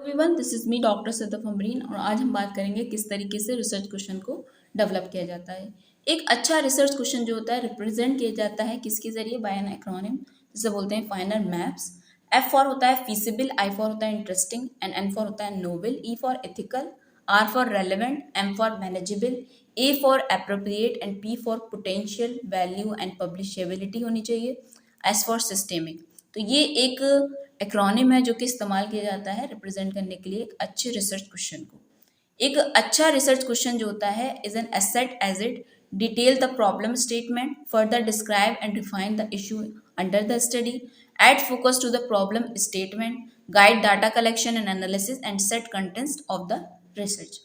Everyone, this is me doctor Sadaf Amreen और आज हम बात करेंगे किस तरीके से रिसर्च क्वेश्चन को डेवलप किया जाता है। एक अच्छा रिसर्च क्वेश्चन जो होता है रिप्रेजेंट किया जाता है किसके जरिए, बाय एन एक्रोनिम जिसे बोलते हैं फाइनल मैप्स। एफ फॉर होता है फीसिबल, आई फॉर होता है इंटरेस्टिंग एंड एन फॉर होता है noble, E for ethical, R for relevant, M for manageable, A for appropriate and P for potential value and publishability होनी चाहिए, S for systemic. तो ये एक एक्रोनिम है जो कि इस्तेमाल किया जाता है रिप्रेजेंट करने के लिए एक अच्छे रिसर्च क्वेश्चन को। एक अच्छा रिसर्च क्वेश्चन जो होता है is an asset as it detail the problem statement, further describe and define the issue under the study, add focus to the problem statement, guide data collection and analysis and set contents of the research.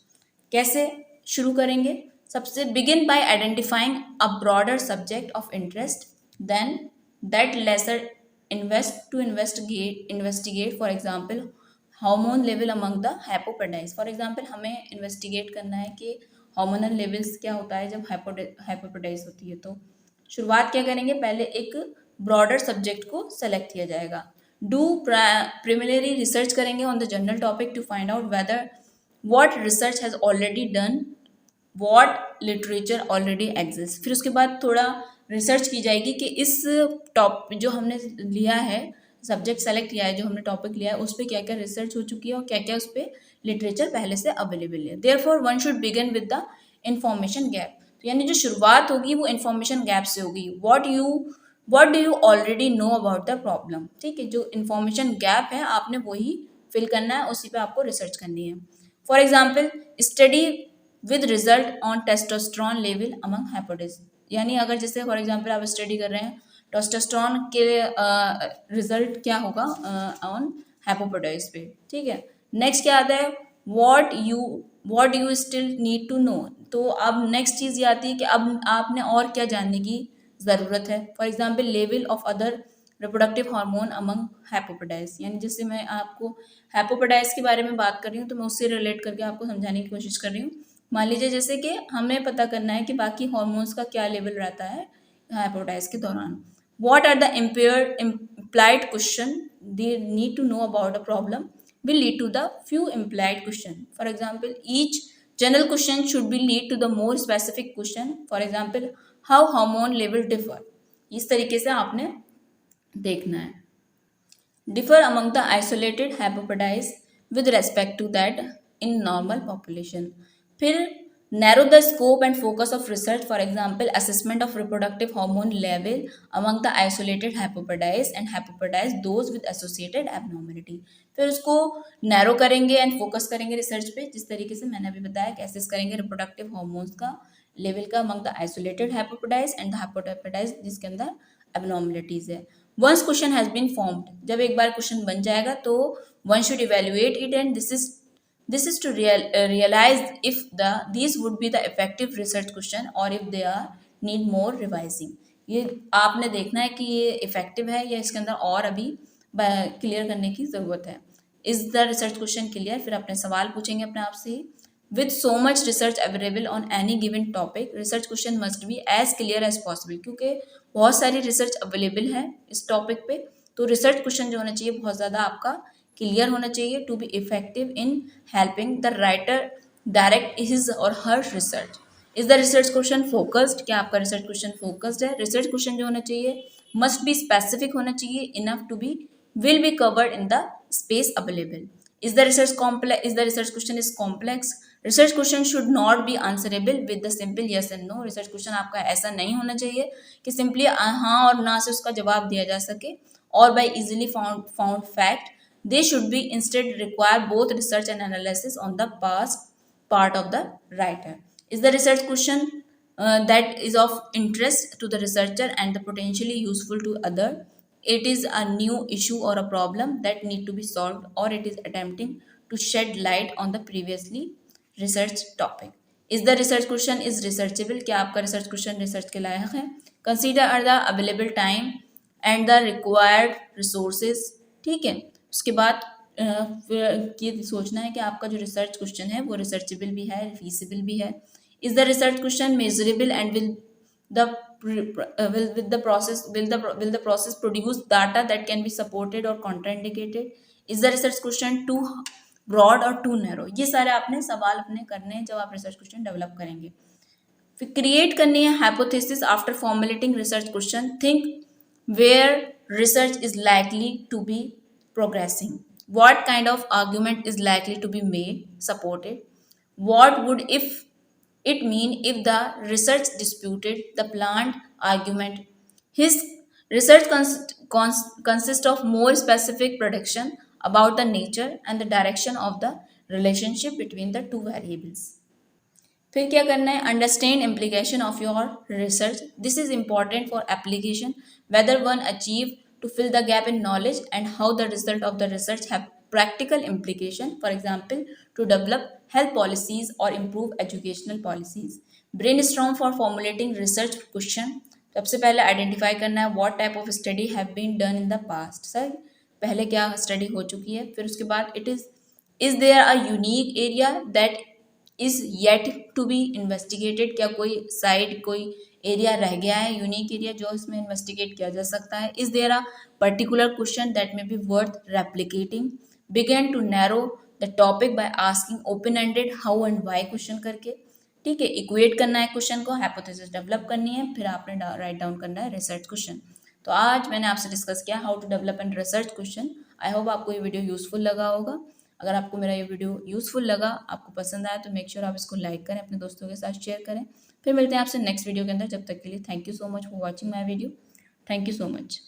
कैसे शुरू करेंगे? सबसे begin by identifying a broader subject of interest, then that lesser investigate for example hormone level among the hypopatides। For example हमें investigate करना है कि hormonal levels क्या होता है जब हाइपोपेटाइज होती है। तो शुरुआत क्या करेंगे, पहले एक ब्रॉडर सब्जेक्ट को सेलेक्ट किया जाएगा। डू प्रिलिमिनरी रिसर्च करेंगे on the general topic to find out whether what research has already done, what literature already exist. फिर उसके बाद थोड़ा रिसर्च की जाएगी कि इस टॉप जो हमने लिया है, सब्जेक्ट सेलेक्ट किया है, जो हमने टॉपिक लिया है, उस पर क्या क्या रिसर्च हो चुकी है और क्या क्या उस पर लिटरेचर पहले से अवेलेबल है। Therefore one should begin with the information gap. तो यानी जो शुरुआत होगी वो इंफॉर्मेशन गैप से होगी। What do you already know about the problem. ठीक है, जो इंफॉर्मेशन गैप है आपने वही फिल करना है, उसी पे आपको रिसर्च करनी है। For example study with result on testosterone level among hypospadias. यानी अगर जैसे फॉर एग्जांपल आप स्टडी कर रहे हैं टेस्टोस्टेरोन के रिजल्ट क्या होगा ऑन हाइपोपाटाइड्स पे। ठीक है, नेक्स्ट क्या आता है, what you still need to know. तो अब नेक्स्ट चीज़ ये आती है कि अब आपने और क्या जानने की ज़रूरत है। For example level of other reproductive hormone among hypospadias. यानी जैसे मैं आपको हाइपोपाटाइड्स के बारे में बात कर रही हूँ तो मैं उससे रिलेट करके आपको समझाने की कोशिश कर रही हूँ। मान लीजिए जैसे कि हमें पता करना है कि बाकी हार्मोन्स का क्या लेवल रहता है हाइपोटाइज के दौरान। What are the implied question they need to know about a problem will lead to the few implied question. For example, each general question should be lead to the more specific question. For example, how hormone level differ. इस तरीके से आपने देखना है। Differ among the isolated hypopatides with respect to that in normal population. फिर narrow the scope and focus of research, for example assessment of reproductive hormone level among the isolated hypopatides and hypopatides those with associated abnormality। फिर उसको narrow करेंगे and focus करेंगे research पे, जिस तरीके से मैंने अभी बताया कि एसेस करेंगे रिप्रोडक्टिव हार्मोन्स का लेवल का among the isolated hypospadias and the hypospadias जिसके अंदर एबनॉर्मलिटीज है। Once question has been formed, जब एक बार क्वेश्चन बन जाएगा तो one should evaluate it and this is to realize if these would be the effective research question or if they are need more revising। ये आपने देखना है कि ये इफेक्टिव है या इसके अंदर और अभी क्लियर करने की ज़रूरत है। Is the research question clear? फिर अपने सवाल पूछेंगे अपने आप से। With so much research available on any given topic, research question must be as clear as possible. क्योंकि बहुत सारी रिसर्च अवेलेबल है इस टॉपिक पे, तो रिसर्च क्वेश्चन जो होना चाहिए बहुत ज़्यादा आपका क्लियर होना चाहिए to be effective in helping the writer direct his और her research. Is the research question focused? क्या आपका रिसर्च क्वेश्चन फोकस्ड है? रिसर्च क्वेश्चन जो होना चाहिए मस्ट बी स्पेसिफिक होना चाहिए, enough to be will be covered in the space available. Is the research complex? Is the research question is complex? Research question should not be answerable with the simple yes and no. Research question आपका ऐसा नहीं होना चाहिए कि simply हाँ और ना से उसका जवाब दिया जा सके, और by easily found fact. They should be instead require both research and analysis on the past part of the writer. Is the research question that is of interest to the researcher and the potentially useful to other? It is a new issue or a problem that need to be solved, or it is attempting to shed light on the previously researched topic. Is the research question is researchable? क्या आपका research question research के लायक है? Consider the available time and the required resources। ठीक है, उसके बाद ये सोचना है कि आपका जो रिसर्च क्वेश्चन है वो रिसर्चेबल भी है, फीसिबल भी है। Is the research question measurable and will the process produce data that can be supported और contraindicated. Is the research question too broad और टू नैरो, ये सारे आपने सवाल अपने करने हैं जब आप रिसर्च क्वेश्चन डेवलप करेंगे। फिर क्रिएट करनी है hypothesis after formulating research question, think where research is likely to be progressing, what kind of argument is likely to be made supported, what would if it mean if the research disputed the planned argument. His research consists of more specific prediction about the nature and the direction of the relationship between the two variables. फिर क्या करना है, understand implication of your research, this is important for application, whether one achieve to fill the gap in knowledge and how the result of the research have practical implication, for example to develop health policies or improve educational policies. Brainstorm for formulating research question, सबसे पहले identify करना है what type of study have been done in the past, sir पहले क्या study हो चुकी है, फिर उसके बाद it is there a unique area that is yet to be investigated, क्या कोई साइड कोई एरिया रह गया है यूनिक एरिया जो इसमें इन्वेस्टिगेट किया जा सकता है, is there a particular question that may be worth replicating, begin to narrow the topic by asking open ended how and why question करके, ठीक है, इक्वेट करना है क्वेश्चन को, हाइपोथेसिस डेवलप करनी है, फिर आपने राइट डाउन करना है रिसर्च क्वेश्चन। तो आज मैंने आपसे डिस्कस किया how to develop and research question. I hope आपको ये वीडियो यूजफुल लगा होगा। अगर आपको मेरा ये वीडियो यूजफुल लगा, आपको पसंद आया, तो मेक श्योर आप इसको लाइक करें, अपने दोस्तों के साथ शेयर करें। फिर मिलते हैं आपसे नेक्स्ट वीडियो के अंदर, जब तक के लिए thank you so much for watching my video. Thank you so much.